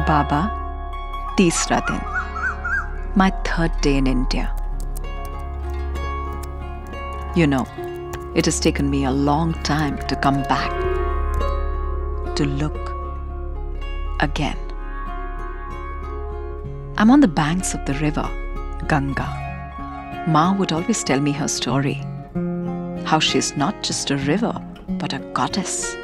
Baba, तीसरा दिन. My third day in India. You know, it has taken me a long time to come back, to look again. I'm on the banks of the river, Ganga. Ma would always tell me her story. How she's not just a river, but a goddess.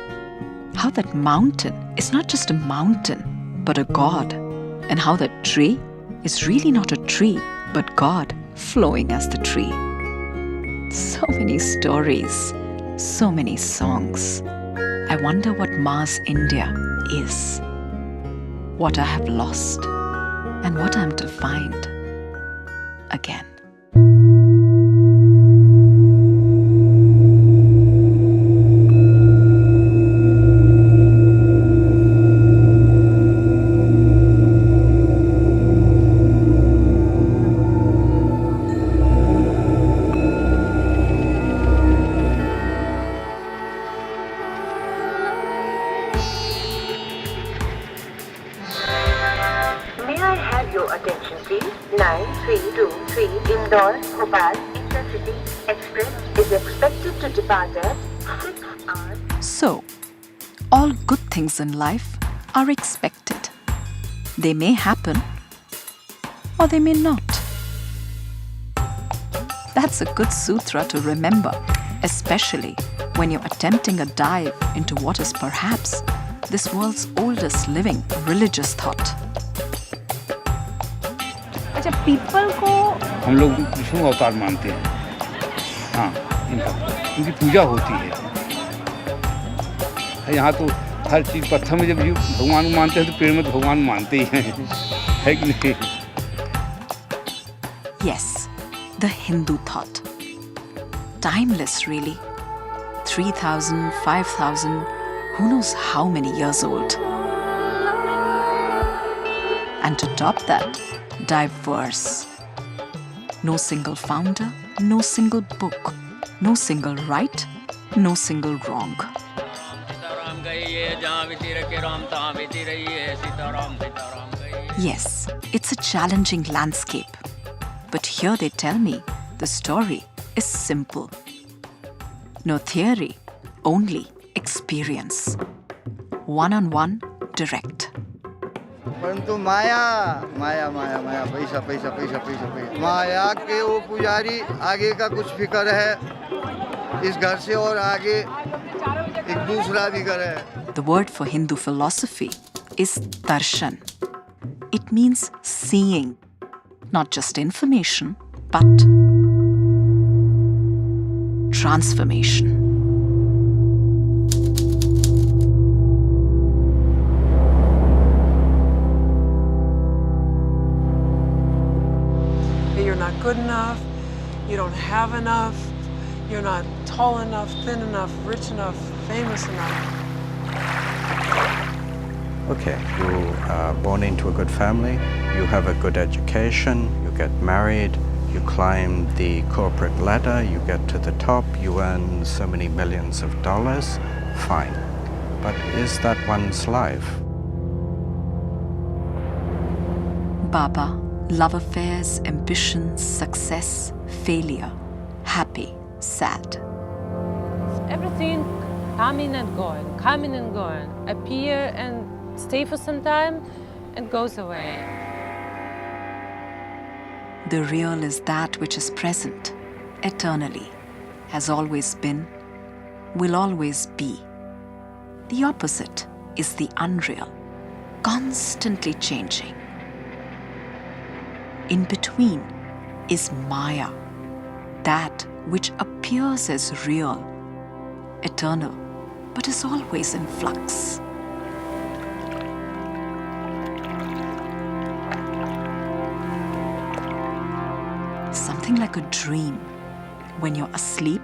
How that mountain is not just a mountain, but a god. And how that tree is really not a tree, but God flowing as the tree. So many stories, so many songs. I wonder what Ma's India is, what I have lost, and what I'm to find again. Your attention please. 9323 Indore Bhopal Intercity Express is expected to depart at 6 hours. So, all good things in life are expected. They may happen or they may not. That's a good sutra to remember, especially when you're attempting a dive into what is perhaps this world's oldest living religious thought. अच्छा people को हम लोग विष्णु अवतार मानते हैं. हाँ, इनकी पूजा होती है. यहाँ तो हर चीज़ पत्थर में जब भगवान को मानते हैं तो पेड़ में तो भगवान मानते ही हैं, है कि नहीं? Yes, the Hindu thought. Timeless really. 3,000, 5,000, who knows how many years old. And to top that, diverse. No single founder, no single book, no single right, no single wrong. Yes, it's a challenging landscape. But here they tell me the story is simple. No theory, only experience. One-on-one, direct. परंतु माया माया माया माया पैसा पैसा पैसा पैसा पैसा माया के वो पुजारी आगे का कुछ फिक्र है इस घर से और आगे एक दूसरा भी घर है. The word for Hindu philosophy is darshan. It means seeing, not just information, but transformation. You're not good enough, you don't have enough, you're not tall enough, thin enough, rich enough, famous enough. Okay, you are born into a good family, you have a good education, you get married, you climb the corporate ladder, you get to the top, you earn so many millions of dollars, fine. But is that one's life? Baba, love affairs, ambitions, success, failure, happy, sad. everything coming and going, appear and stay for some time and goes away. The real is that which is present, eternally, has always been, will always be. The opposite is the unreal, constantly changing. In between is Maya, that which appears as real, eternal, but is always in flux. Something like a dream. When you're asleep,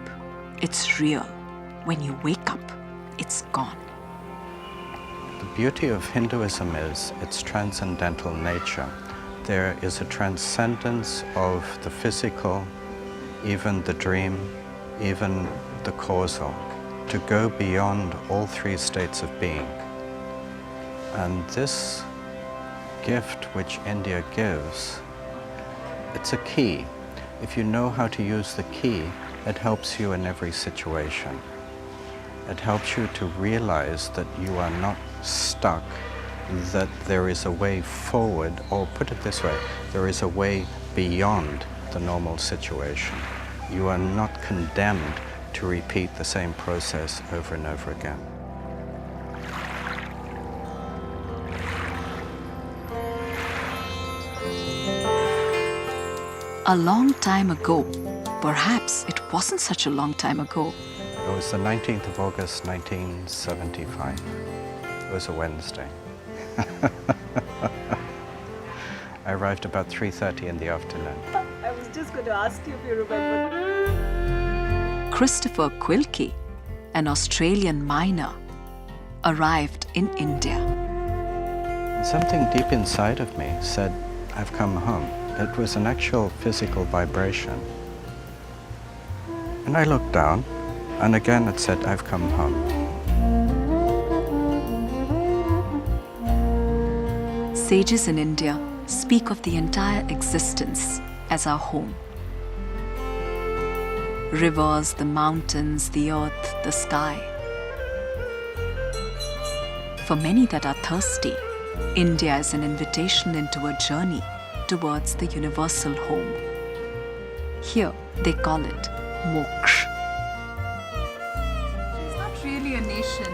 it's real. When you wake up, it's gone. The beauty of Hinduism is its transcendental nature. There is a transcendence of the physical, even the dream, even the causal, to go beyond all three states of being. And this gift which India gives, it's a key. If you know how to use the key, it helps you in every situation. It helps you to realize that you are not stuck, that there is a way forward, or put it this way, there is a way beyond the normal situation. You are not condemned to repeat the same process over and over again. A long time ago, perhaps it wasn't such a long time ago, It was the 19th of August, 1975. It was a Wednesday. I arrived about 3:30 in the afternoon. I was just going to ask you if you remember. Christopher Quilke, an Australian miner, arrived in India. Something deep inside of me said, I've come home. It was an actual physical vibration. And I looked down, and again it said, I've come home. Sages in India speak of the entire existence as our home. Rivers, the mountains, the earth, the sky. For many that are thirsty, India is an invitation into a journey towards the universal home. Here, they call it moksha. It's not really a nation.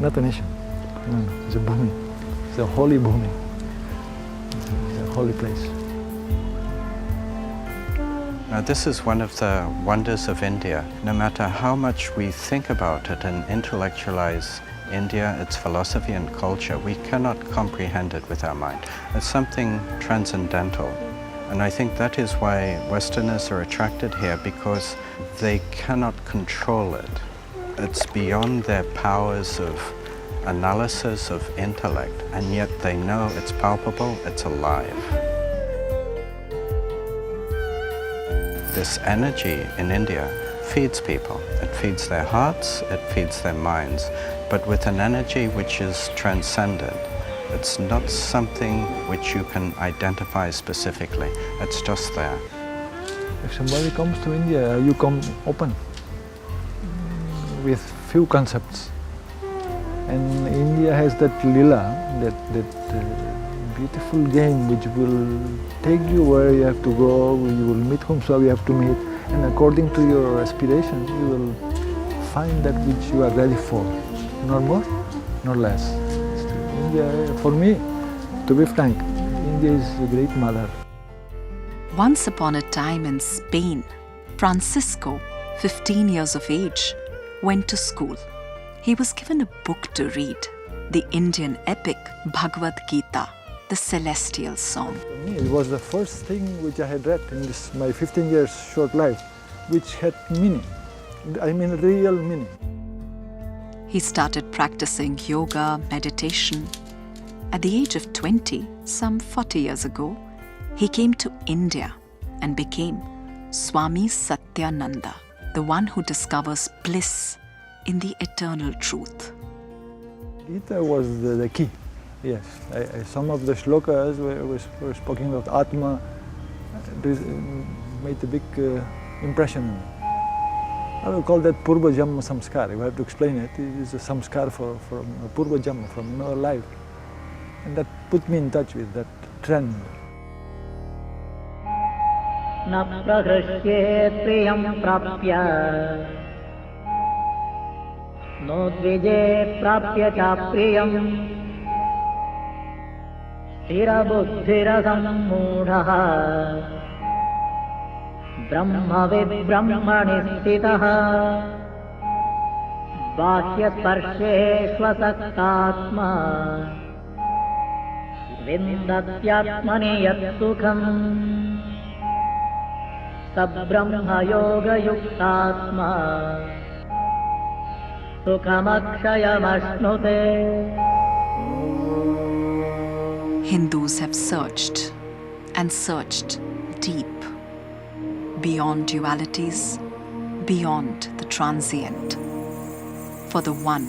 Not a nation. No, it's a bhumi. It's a holy bhumi. It's a holy place. Now, this is one of the wonders of India. No matter how much we think about it and intellectualize India, its philosophy and culture, we cannot comprehend it with our mind. It's something transcendental. And I think that is why Westerners are attracted here, because they cannot control it. It's beyond their powers of analysis, of intellect, and yet they know it's palpable, it's alive. This energy in India feeds people. It feeds their hearts, it feeds their minds, but with an energy which is transcendent. It's not something which you can identify specifically. It's just there. If somebody comes to India, you come open with few concepts. And India has that lila, that beautiful game which will take you where you have to go, you will meet whomsoever you have to meet, and according to your aspirations, you will find that which you are ready for, nor more, nor less. India, for me, to be frank, India is a great mother. Once upon a time in Spain, Francisco, 15 years of age, went to school. He was given a book to read, the Indian epic Bhagavad Gita, the celestial song. For me, it was the first thing which I had read in this, my 15 years short life, which had meaning. I mean, real meaning. He started practicing yoga, meditation. At the age of 20, some 40 years ago, he came to India and became Swami Satyananda, the one who discovers bliss in the eternal truth. Gita was the key, yes. Some of the shlokas were speaking of Atma, made a big impression on me. I will call that Purva Jamma Samskar. If I have to explain it, it is a samskar from Purva Jamma, from another life. And that put me in touch with that trend. न प्रहृष्ये प्रियं प्राप्य नोद्विजे प्राप्य चाप्रियं स्थिरबुद्धिरसम्मूढः ब्रह्मविद्ब्रह्मणि स्थितः बाह्यस्पर्शेष्वसक्तात्मा विन्दत्यात्मनि यत्सुखम् ब्रह्मयोगयुक्तात्मा सुखमक्षयमश्नुते. Hindus have searched and searched deep, beyond dualities, beyond the transient, for the one,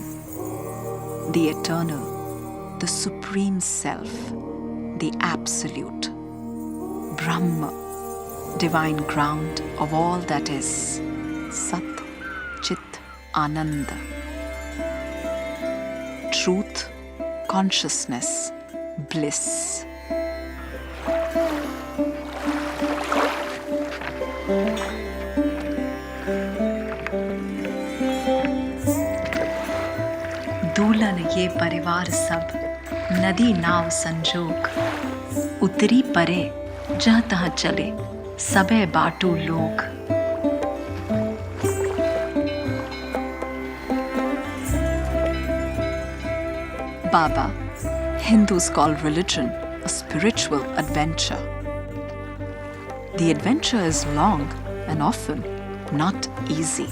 the eternal, the Supreme Self, the Absolute, Brahma, divine ground of all that is, Sat, Chit, Ananda. Truth, consciousness, bliss. दुल्हन ये परिवार सब नदी नाव संजोग उतरी परे जहाँ तहाँ चले सबे बाटू लोग. Baba, Hindus call religion a spiritual adventure. The adventure is long and often not easy.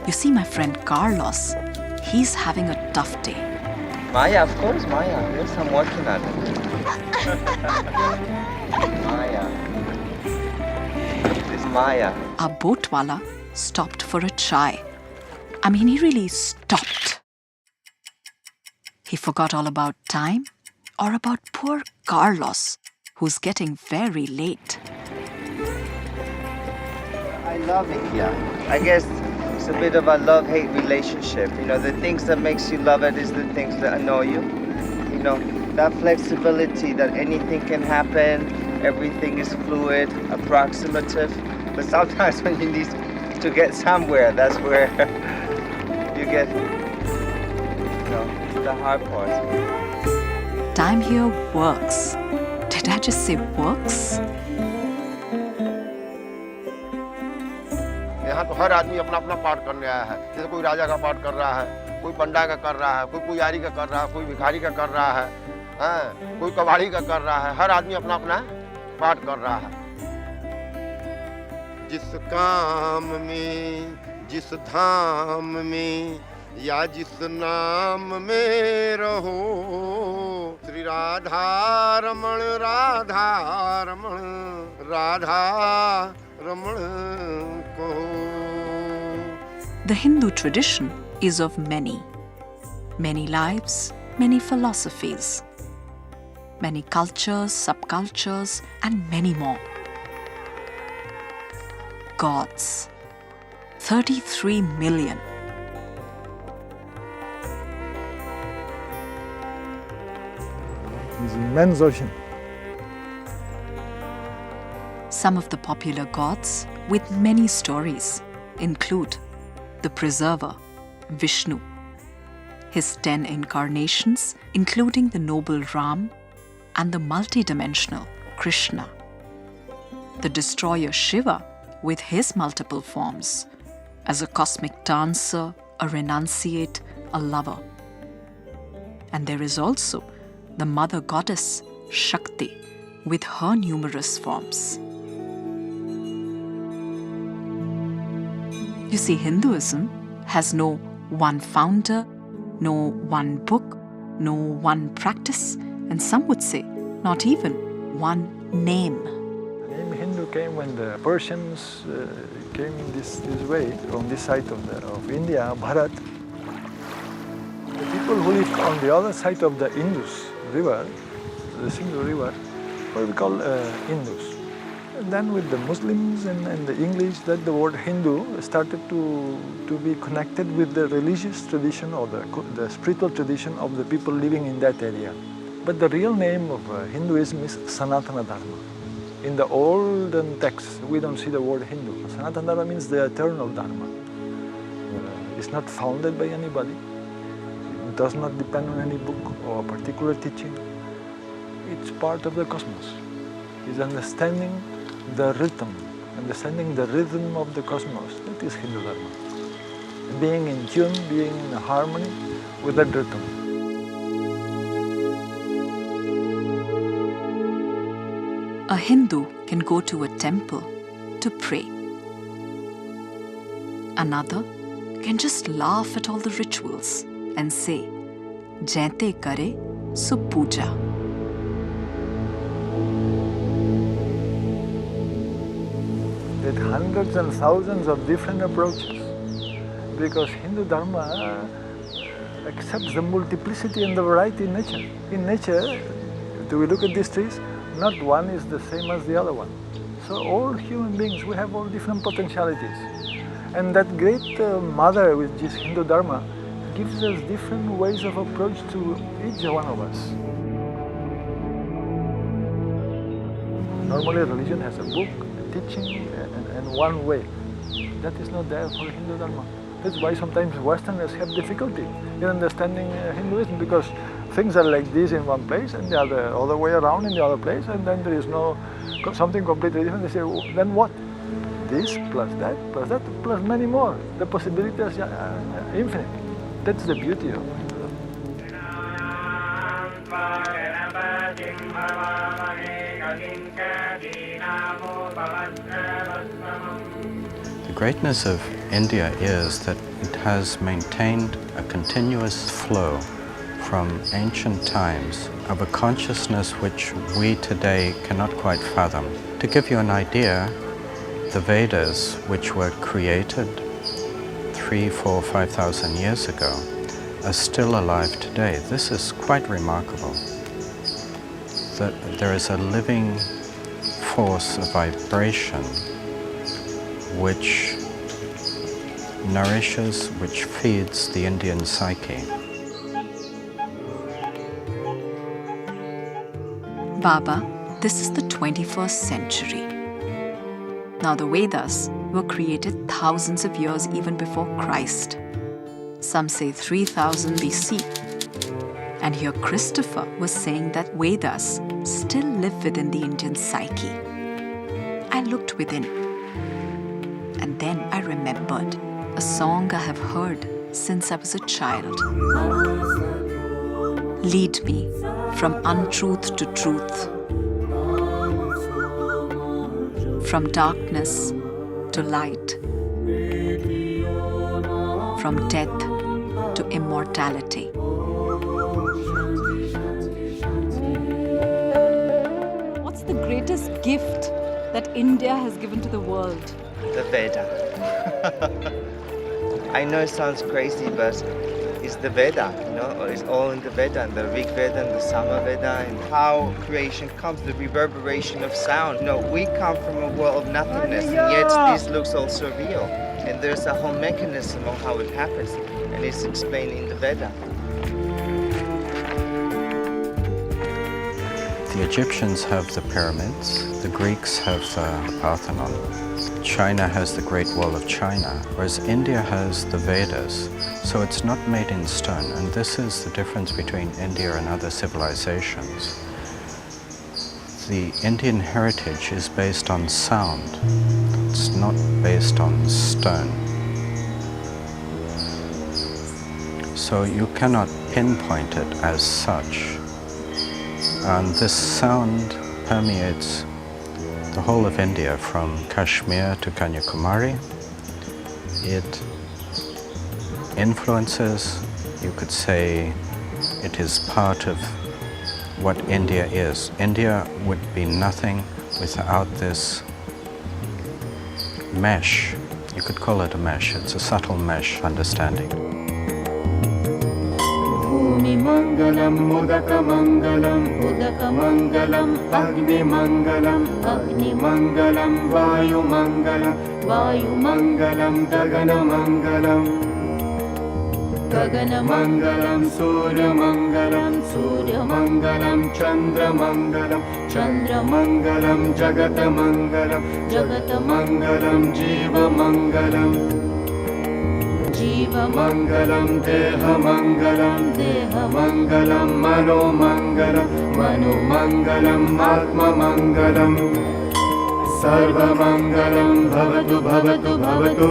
You see, my friend Carlos, he's having a tough day. Maya, of course, Maya. Yes, I'm working on it. Maya. This Maya. Our boatwala stopped for a chai. I mean, he really stopped. He forgot all about time or about poor Carlos, who's getting very late. I love India. I guess it's a bit of a love-hate relationship. You know, the things that makes you love it is the things that annoy you. You know, that flexibility that anything can happen, everything is fluid, approximative. But sometimes when you need to get somewhere, that's where you get, you know, the hard part. Time here works. Did I just say works? यहाँ तो हर आदमी अपना अपना पाठ करने आया है. जैसे कोई राजा का पाठ कर रहा है, कोई पंडा का कर रहा है, कोई पुजारी का कर रहा है, कोई भिखारी का कर रहा है, कोई कबाड़ी का कर रहा है. हर आदमी अपना अपना पाठ कर रहा है. जिस काम में, जिस धाम में या जिस नाम में रहो, श्री राधा रमण राधा रमण राधा रमण को. The Hindu tradition is of many lives, many philosophies, many cultures, subcultures, and many more. Gods, 33 million. It's immense ocean. Some of the popular gods with many stories include the preserver, Vishnu, his 10 incarnations, including the noble Ram, and the multidimensional Krishna, the destroyer Shiva with his multiple forms as a cosmic dancer, a renunciate, a lover. And there is also the mother goddess Shakti with her numerous forms. You see, Hinduism has no one founder, no one book, no one practice, and some would say not even one name. The name Hindu came when the Persians came this way, on this side of India, Bharat. The people who lived on the other side of the Indus river, the Sindhu river, were we call Hindus. And then with the Muslims and the English, that the word Hindu started to be connected with the religious tradition or the spiritual tradition of the people living in that area. But the real name of Hinduism is Sanatana Dharma. In the olden texts, we don't see the word Hindu. Sanatana Dharma means the eternal Dharma. It's not founded by anybody. It does not depend on any book or a particular teaching. It's part of the cosmos. It's understanding the rhythm of the cosmos. That is Hindu Dharma. Being in tune, being in harmony with that rhythm. A Hindu can go to a temple to pray. Another can just laugh at all the rituals and say, Jaite kare so puja. With hundreds and thousands of different approaches, because Hindu Dharma accepts the multiplicity and the variety in nature. In nature, do we look at these trees? Not one is the same as the other one. So all human beings, we have all different potentialities. And that great mother, which is Hindu Dharma, gives us different ways of approach to each one of us. Normally religion has a book, a teaching, and one way. That is not there for Hindu Dharma. That's why sometimes Westerners have difficulty in understanding Hinduism, because things are like this in one place and the other way around in the other place, and then there is something completely different. They say, well, then what? This plus that plus many more. The possibilities are infinite. That's the beauty of Hinduism. The greatness of India is that it has maintained a continuous flow from ancient times of a consciousness which we today cannot quite fathom. To give you an idea, the Vedas, which were created 3,000, 4,000, 5,000 years ago, are still alive today. This is quite remarkable, that there is a living force, a vibration, which nourishes, which feeds the Indian psyche. Baba, this is the 21st century. Now the Vedas were created thousands of years even before Christ. Some say 3000 BC. And here Christopher was saying that Vedas still live within the Indian psyche. I looked within. And then I remembered a song I have heard since I was a child. Lead me from untruth to truth, from darkness to light, from death to immortality. What's the greatest gift that India has given to the world? The Veda. I know it sounds crazy, but it's the Veda, you know, it's all in the Veda, and the Rig Veda and the Sama Veda, and how creation comes, the reverberation of sound. You know, we come from a world of nothingness, and yet this looks all so real. And there's a whole mechanism of how it happens, and it's explained in the Veda. The Egyptians have the pyramids, the Greeks have the Parthenon, China has the Great Wall of China, whereas India has the Vedas. So it's not made in stone, and this is the difference between India and other civilizations. The Indian heritage is based on sound. It's not based on stone. So you cannot pinpoint it as such. And this sound permeates the whole of India, from Kashmir to Kanyakumari. It influences, you could say, it is part of what India is. India would be nothing without this mesh. You could call it a mesh. It's a subtle mesh understanding. Mangalam, Mudaka Mangalam, Mudaka Mangalam, Agni Mangalam, Agni Mangalam, Vayu Mangalam, Vayu Mangalam, Gagana Mangalam, Gagana Mangalam, Surya Mangalam, Surya Mangalam, Chandra Mangalam, Chandra Mangalam, Jagata Mangalam, Jagata Mangalam, Jiva Mangalam, Jiva Mangalam, Deha Mangalam, Deha Mangalam, Mano Mangalam, Mano Mangalam, Atma Mangalam, Sarva Mangalam, Bhavatu Bhavatu Bhavatu.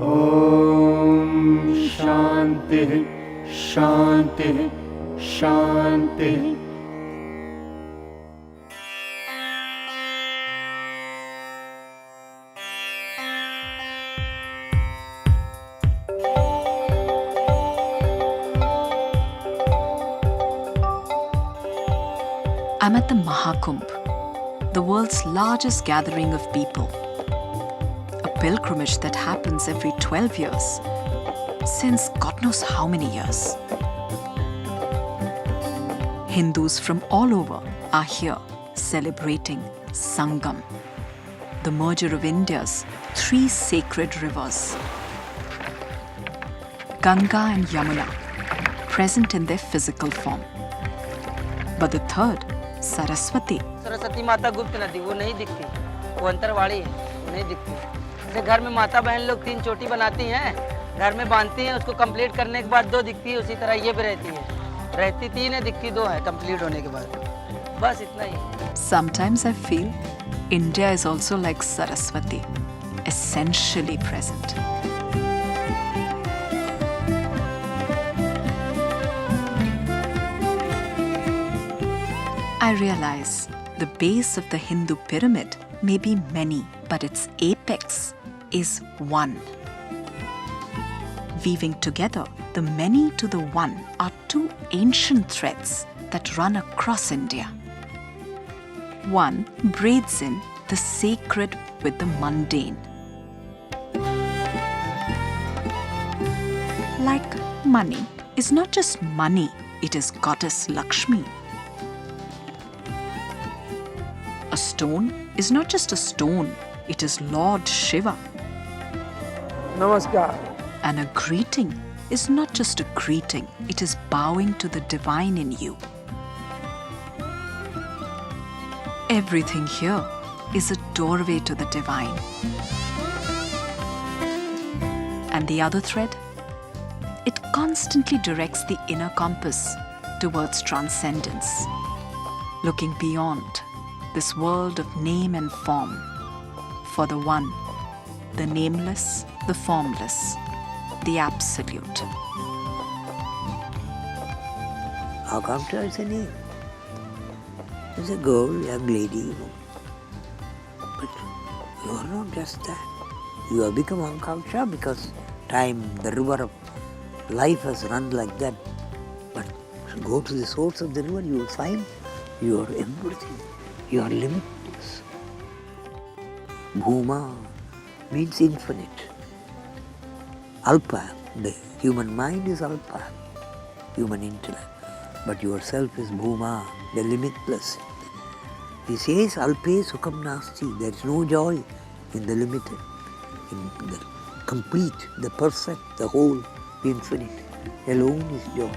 Om Shanti, Shanti, Shanti. I'm at the Mahakumbh, the world's largest gathering of people. A pilgrimage that happens every 12 years. since God knows how many years. Hindus from all over are here celebrating Sangam, the merger of India's 3 sacred rivers. Ganga and Yamuna, present in their physical form. But the third, Saraswati, Saraswati माता गुप्त नदी वो नहीं दिखती, वो अंतरवाड़ी है, नहीं दिखती। जैसे घर में माता बहन लोग 3 चोटी बनाती हैं, घर में बांधती हैं, उसको कंप्लीट करने के बाद 2 दिखती है, उसी तरह ये भी रहती है। रहती 3 है, दिखती 2 है कंप्लीट होने के बाद। बस इतना ही। Sometimes I feel India is also like Saraswati, essentially present. I realize the base of the Hindu pyramid may be many, but its apex is one. Weaving together the many to the one are 2 ancient threads that run across India. One braids in the sacred with the mundane. Like money is not just money, it is Goddess Lakshmi. A stone is not just a stone, it is Lord Shiva. Namaskar. And a greeting is not just a greeting, it is bowing to the divine in you. Everything here is a doorway to the divine. And the other thread? It constantly directs the inner compass towards transcendence, looking beyond this world of name and form, for the one, the nameless, the formless, the absolute. Akanksha is a name. It's a girl, young lady. But you are not just that. You have become Akanksha because time, the river of life has run like that. But go to the source of the river, you will find you are everything. You are limitless. Bhuma means infinite. Alpa, the human mind is Alpa, human intellect. But yourself is Bhuma, the limitless. He says, Alpe Sukham Nasti, there is no joy in the limited, in the complete, the perfect, the whole, the infinite. Alone is joy.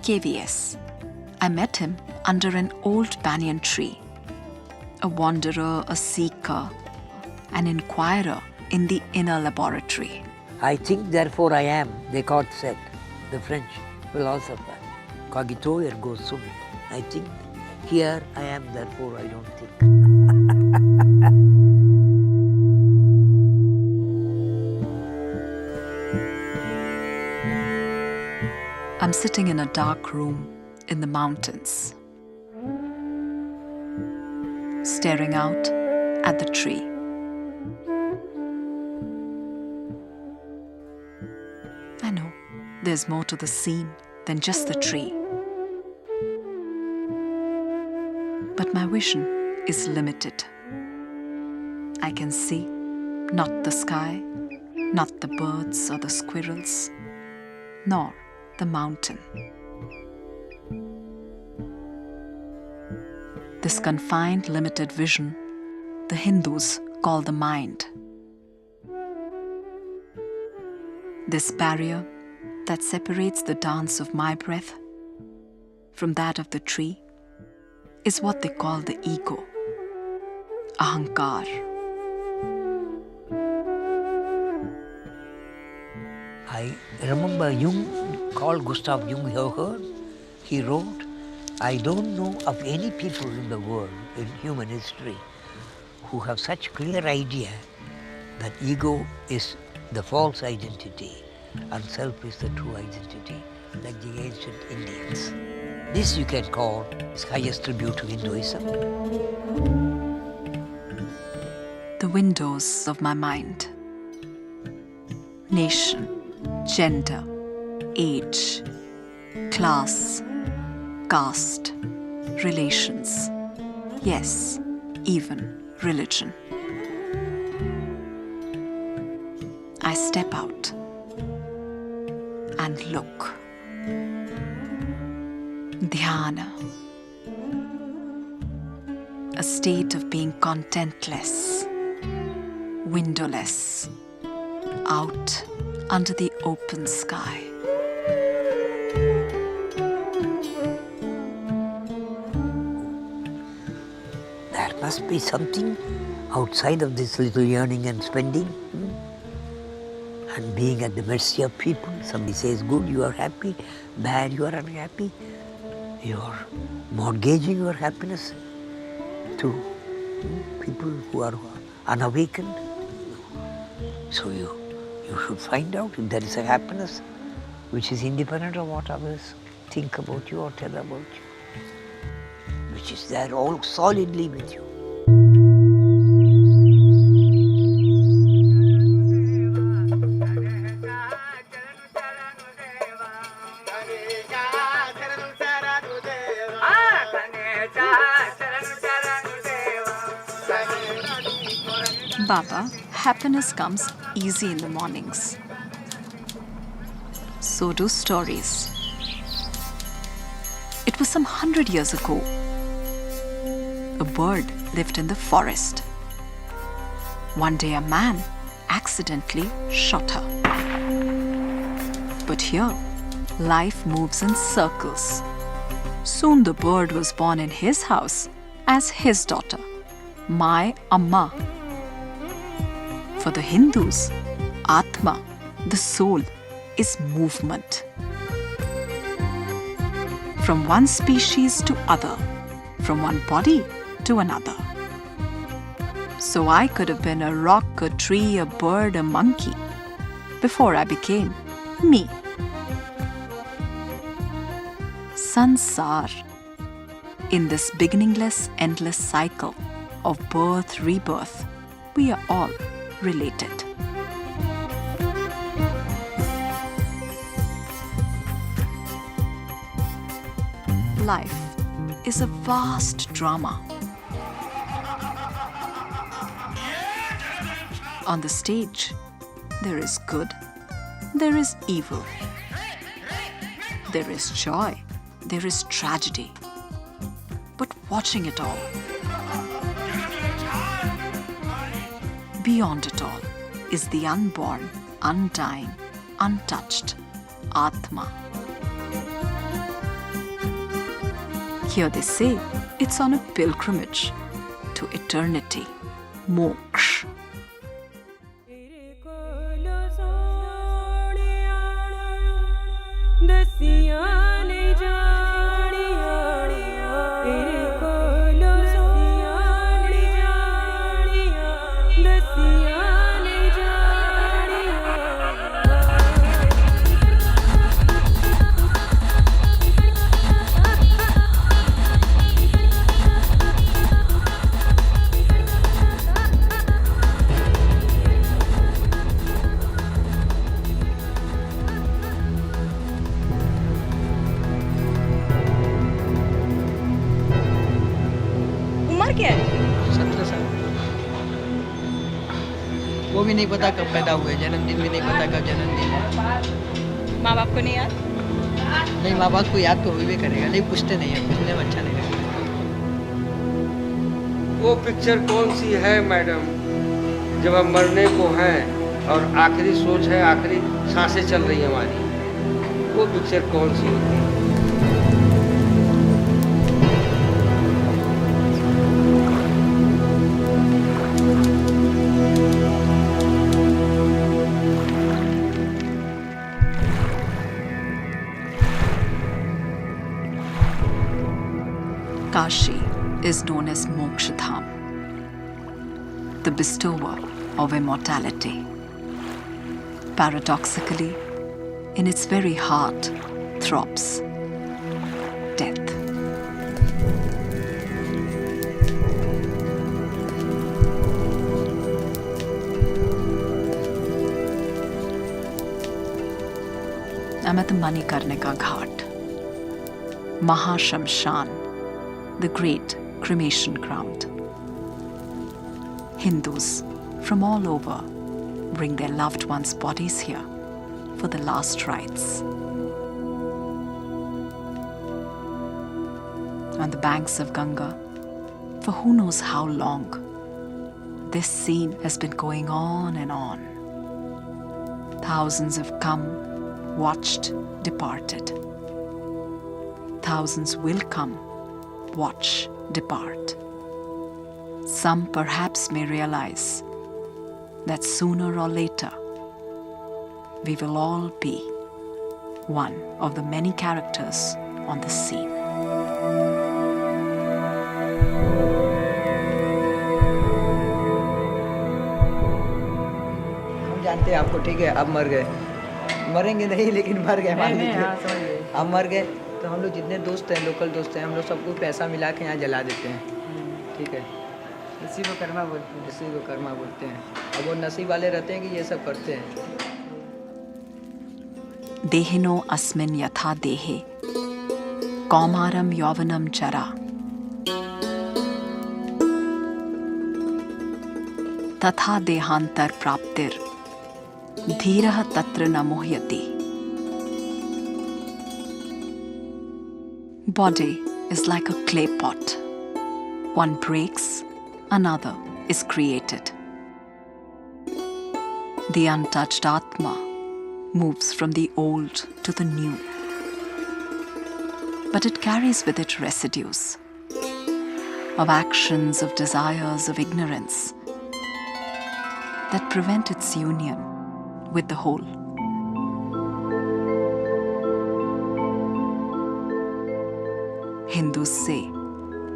KVS. I met him under an old banyan tree. A wanderer, a seeker, an inquirer in the inner laboratory. I think, therefore I am, Descartes said, the French philosopher. Cogito ergo sum. I think, here I am, therefore I don't think. I'm sitting in a dark room in the mountains, staring out at the tree. I know there's more to the scene than just the tree. But my vision is limited. I can see not the sky, not the birds or the squirrels, nor the mountain. This confined, limited vision, the Hindus call the mind. This barrier that separates the dance of my breath from that of the tree is what they call the ego, ahankar. I remember Jung, called Gustav Jung, you have heard? He wrote, I don't know of any people in the world, in human history, who have such clear idea that ego is the false identity and self is the true identity, like the ancient Indians. This you can call its highest tribute to Hinduism. The windows of my mind. Nation, gender, age, class, caste, relations, yes, even religion. I step out and look. Dhyana. A state of being contentless, windowless, out under the open sky. There must be something outside of this little yearning and spending. And being at the mercy of people. Somebody says good, you are happy. Bad, you are unhappy. You are mortgaging your happiness to people who are unawakened. So you should find out if there is a happiness which is independent of what others think about you or tell about you, which is there all solidly with you. Baba, happiness comes easy in the mornings. So do stories. It was some 100 years ago. A bird lived in the forest. One day a man accidentally shot her. But here, life moves in circles. Soon the bird was born in his house as his daughter, my Amma. For the Hindus, Atma, the soul, is movement. From one species to other, from one body to another. So I could have been a rock, a tree, a bird, a monkey, before I became me. Sansar. In this beginningless, endless cycle of birth, rebirth, we are all related. Life is a vast drama. On the stage, there is good, there is evil, there is joy, there is tragedy. But watching it all, beyond it all, is the unborn, undying, untouched Atma. Here they say it's on a pilgrimage to eternity, moksha. उम्र क्या है? 17 साल। वो भी नहीं पता कब पैदा हुए, जन्मदिन भी नहीं पता कब जन्मदिन है। माँ बाप को नहीं याद? नहीं, माँ बाप को याद तो भी करेगा, नहीं पूछते नहीं है, पूछने में अच्छा नहीं लगता। वो पिक्चर कौन सी है मैडम, जब हम मरने को हैं और आखिरी सोच है, आखिरी सांसें चल रही है हमारी, वो पिक्चर कौन सी होती है? Kashi is known as Mokshadham, the bestower of immortality. Paradoxically, in its very heart throbs death. I'm at the Manikarnika Ghat, Mahashamshan, the great cremation ground. Hindus from all over bring their loved ones' bodies here for the last rites. On the banks of Ganga, for who knows how long, this scene has been going on and on. Thousands have come, watched, departed. Thousands will come, watch, depart. Some perhaps may realize that sooner or later we will all be one of the many characters on the scene. हम जानते हैं आपको, ठीक है, अब मर गए, मरेंगे नहीं लेकिन मर गए, मान लीजिए अब मर गए तो हम लोग जितने दोस्त हैं, लोकल दोस्त हैं, हम लोग सबको पैसा मिला के यहाँ जला देते हैं, ठीक है, इसी को कर्मा बोलते हैं, इसी को कर्मा बोलते हैं। अब वो नसीब वाले रहते हैं कि ये सब करते हैं। देहिनो अस्मिन् यथा देहे कौमारम यौवनम चरा तथा देहांतर प्राप्तिर धीरः तत्र न मुह्यति. Body is like a clay pot. One breaks, another is created. The untouched Atma moves from the old to the new. But it carries with it residues of actions, of desires, of ignorance that prevent its union with the whole. Hindus say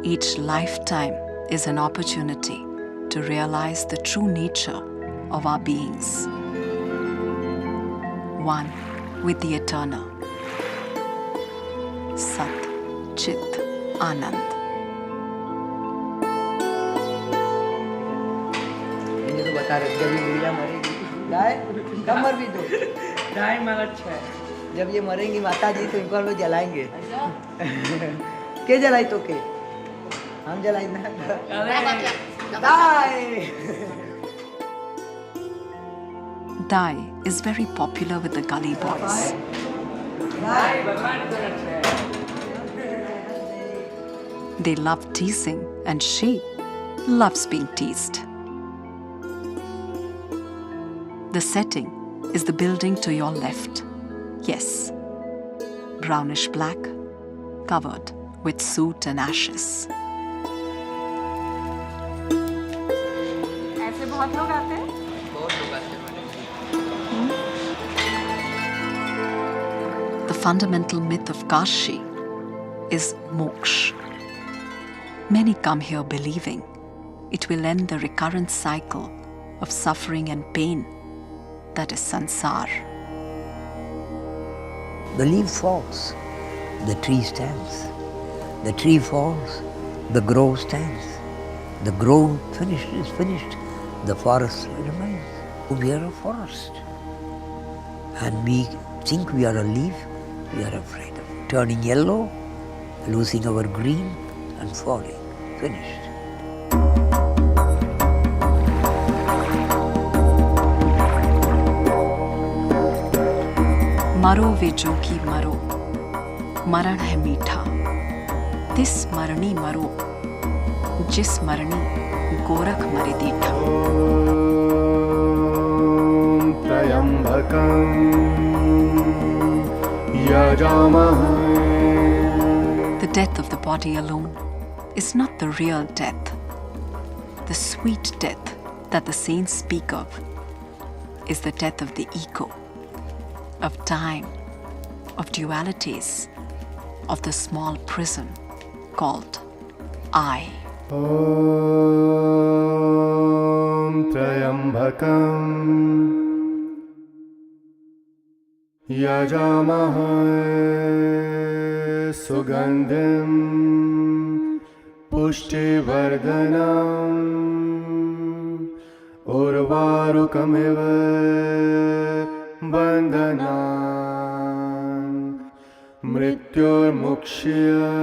each lifetime is an opportunity to realize the true nature of our beings, one with the eternal. Sat, Chit, Anand. ये तो बता रहे जब ये गुड़िया मरेगी, गाय कब मर भी दो, गाय मर अच्छा है, जब ये मरेंगी माता जी तो इनको हम लोग जलाएंगे। के जलाई तो के हम जलाई ना Dai is very popular with the gully boys. They love teasing and she loves being teased. The setting is the building to your left. Yes, brownish black, covered with soot and ashes. ऐसे बहुत लोग आते हैं? बहुत लोग आते हैं। The fundamental myth of Kashi is moksha. Many come here believing it will end the recurrent cycle of suffering and pain that is sansar. The leaf falls, the tree stands. The tree falls, the grove stands. The grove is finished, the forest remains. We are a forest. And we think we are a leaf, we are afraid of turning yellow, losing our green and falling. Finished. मरो वे जोगी मरो, मरण है मीठा, तिस मरणी मरो, जिस मरणी गोरख मरे दीठा. त्र्यंबकं यजामहे. The death of the body alone is not the real death. The sweet death that the saints speak of is the death of the ego, of time, of dualities, of the small prison called I. Om Trayambakam Yajamahe Sugandhim Pushtivardhanam Urvarukamiva Bandhanam Mrityurmukshya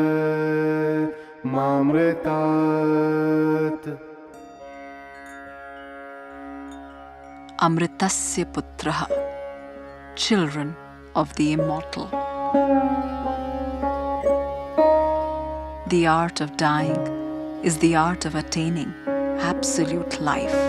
Mamritat. Amritasya putraha, children of the immortal. The art of dying is the art of attaining absolute life.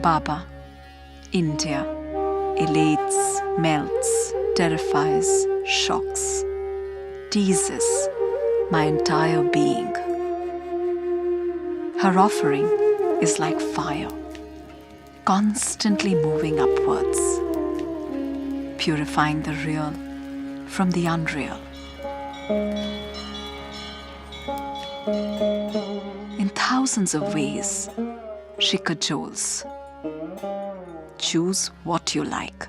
Baba, India, elates, melts, terrifies, shocks, teases my entire being. Her offering is like fire, constantly moving upwards, purifying the real from the unreal. In thousands of ways, she cajoles. Choose what you like.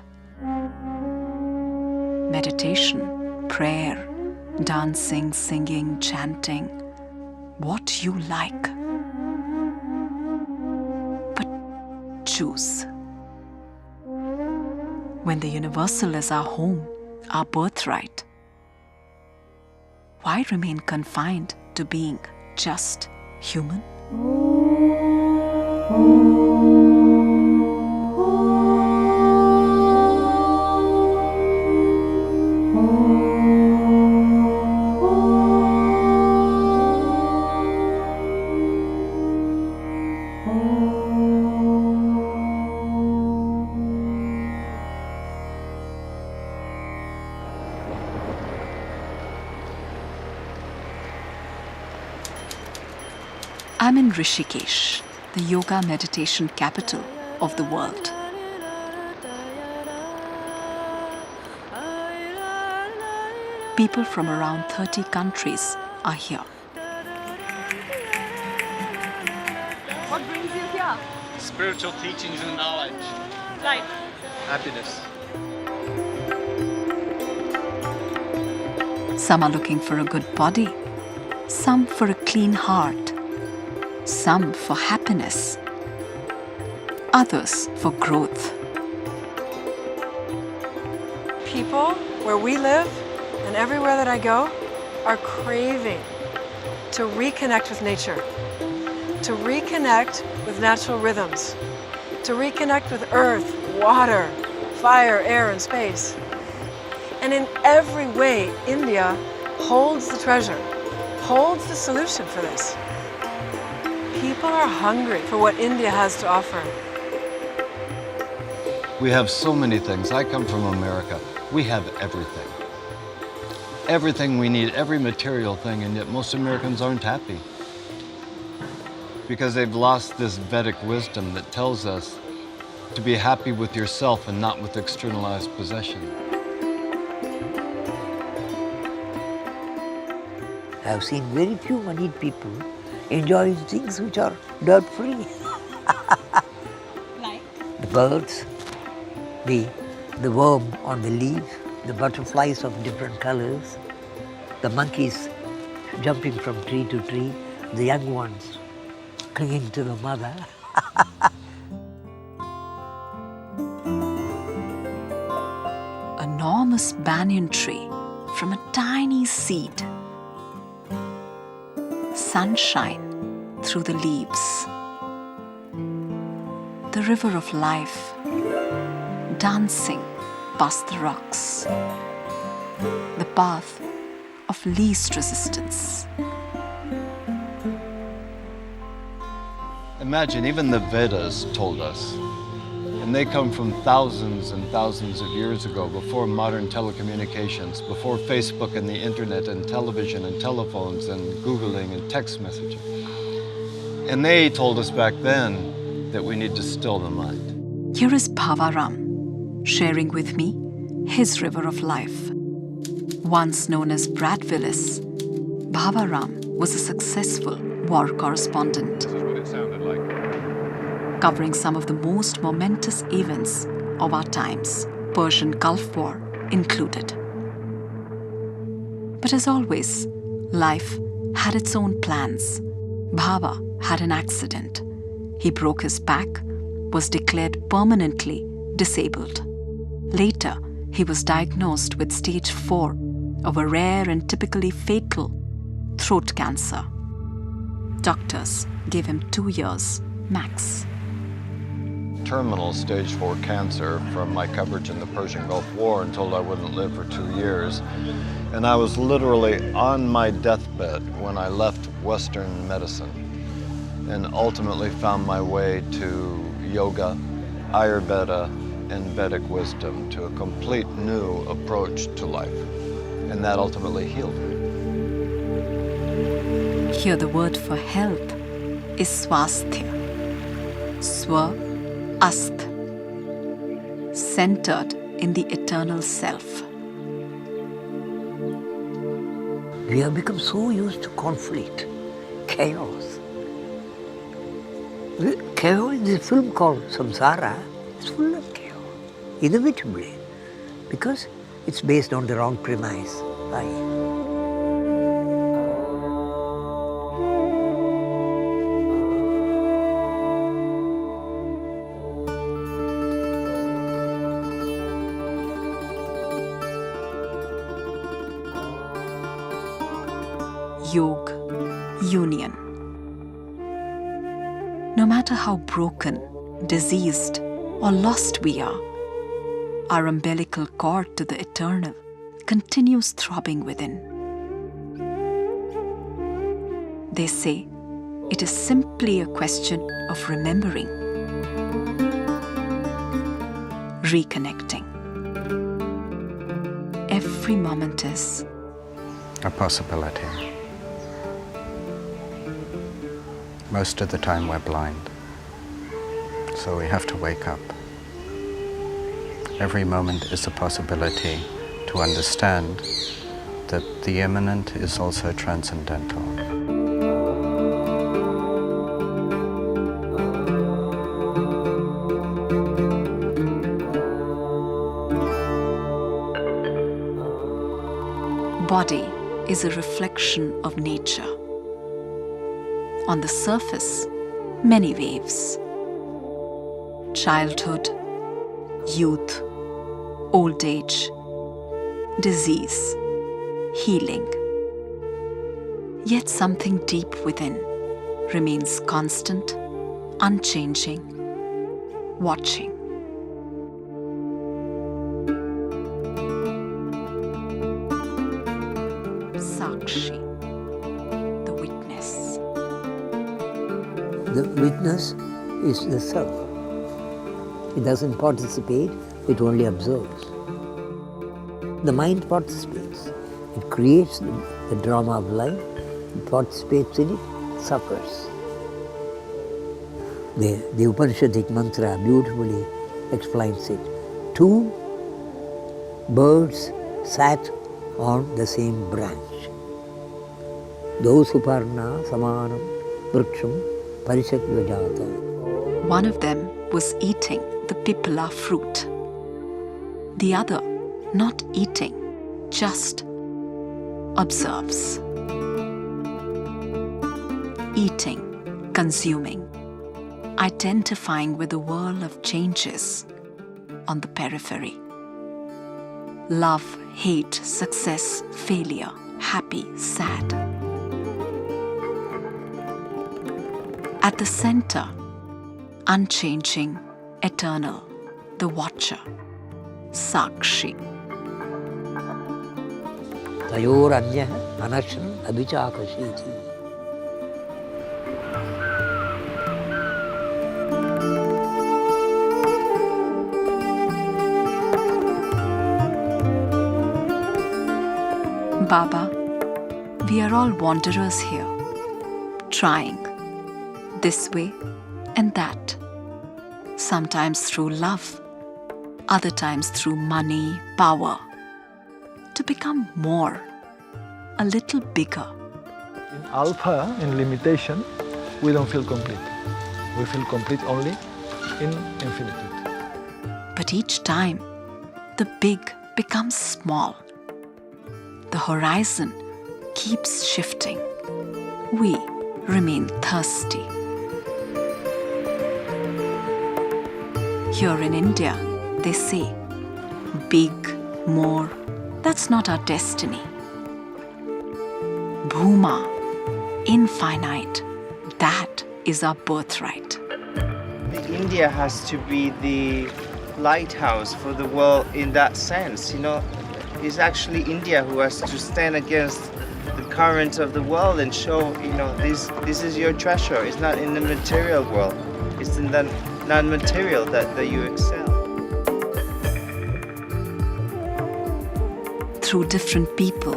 Meditation, prayer, dancing, singing, chanting, what you like. But choose. When the universal is our home, our birthright, why remain confined to being just human? I'm in Rishikesh, the yoga meditation capital of the world. People from around 30 countries are here. What brings you here? Spiritual teachings and knowledge. Life. Happiness. Some are looking for a good body, some for a clean heart, some for happiness, others for growth. People where we live and everywhere that I go are craving to reconnect with nature, to reconnect with natural rhythms, to reconnect with earth, water, fire, air, and space. And in every way, India holds the treasure, holds the solution for this. People are hungry for what India has to offer. We have so many things. I come from America. We have everything. Everything we need, every material thing, and yet most Americans aren't happy. Because they've lost this Vedic wisdom that tells us to be happy with yourself and not with externalized possession. I've seen very few moneyed people enjoying things which are dirt-free. Like? The birds, the worm on the leaf, the butterflies of different colors, the monkeys jumping from tree to tree, the young ones clinging to the mother. Enormous banyan tree from a tiny seed. Sunshine through the leaves. The river of life dancing past the rocks. The path of least resistance. Imagine, even the Vedas told us, and they come from thousands and thousands of years ago, before modern telecommunications, before Facebook and the internet and television and telephones and Googling and text messaging. And they told us back then that we need to still the mind. Here is Bhavaram sharing with me his river of life. Once known as Brad Willis, Bhavaram was a successful war correspondent. This is what it sounded like. Covering some of the most momentous events of our times, Persian Gulf War included. But as always, life had its own plans. Bhava had an accident. He broke his back, was declared permanently disabled. Later, he was diagnosed with stage 4 of a rare and typically fatal throat cancer. Doctors gave him 2 years max. Terminal stage 4 cancer from my coverage in the Persian Gulf War and told I wouldn't live for 2 years. And I was literally on my deathbed when I left Western medicine and ultimately found my way to yoga, Ayurveda, and Vedic wisdom, to a complete new approach to life. And that ultimately healed me. Here the word for health is swasthya. Swa Ast, centered in the eternal self. We have become so used to conflict, chaos. Chaos, this film called Samsara is full of chaos, inevitably, because it's based on the wrong premise. Right? Yoga, union. No matter how broken, diseased, or lost we are, our umbilical cord to the eternal continues throbbing within. They say it is simply a question of remembering, reconnecting. Every moment is a possibility. Most of the time we're blind, so we have to wake up. Every moment is a possibility to understand that the immanent is also transcendental. Body is a reflection of nature. On the surface, many waves. Childhood, youth, old age, disease, healing. Yet something deep within remains constant, unchanging, watching. Sakshi, the witness. The witness is the self. It doesn't participate, it only observes. The mind participates. It creates the drama of life, it participates in it, suffers. The Upanishadic mantra beautifully explains it. 2 birds sat on the same branch. Dosuparna samanam vriksham parishakvajata. One of them was eating the pipala fruit. The other not eating, just observes. Eating, consuming, identifying with the whirl of changes on the periphery. Love, hate, success, failure, happy, sad. At the center, unchanging, eternal, the watcher, Sakshi. Tayoranya anashan abhichakashiti. Baba, we are all wanderers here, trying this way and that, sometimes through love, other times through money, power, to become more, a little bigger. In alpha, in limitation, we don't feel complete. We feel complete only in infinitude. But each time, the big becomes small. The horizon keeps shifting. We remain thirsty. Here in India, they say, big, more, that's not our destiny. Bhuma, infinite, that is our birthright. India has to be the lighthouse for the world in that sense. It's actually India who has to stand against the current of the world and show, this is your treasure. It's not in the material world. It's in the non-material that you excel. Through different people,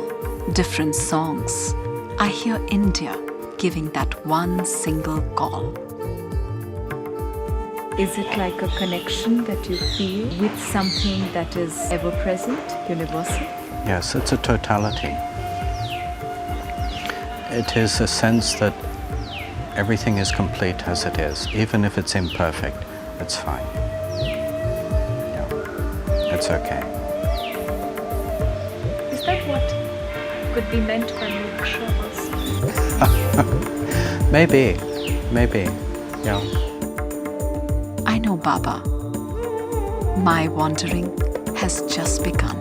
different songs, I hear India giving that one single call. Is it like a connection that you feel with something that is ever present, universal? Yes, it's a totality. It is a sense that everything is complete as it is. Even if it's imperfect, it's fine. Yeah, it's okay. Is that what could be meant by moksha also? Maybe, yeah. I know, Baba. My wandering has just begun.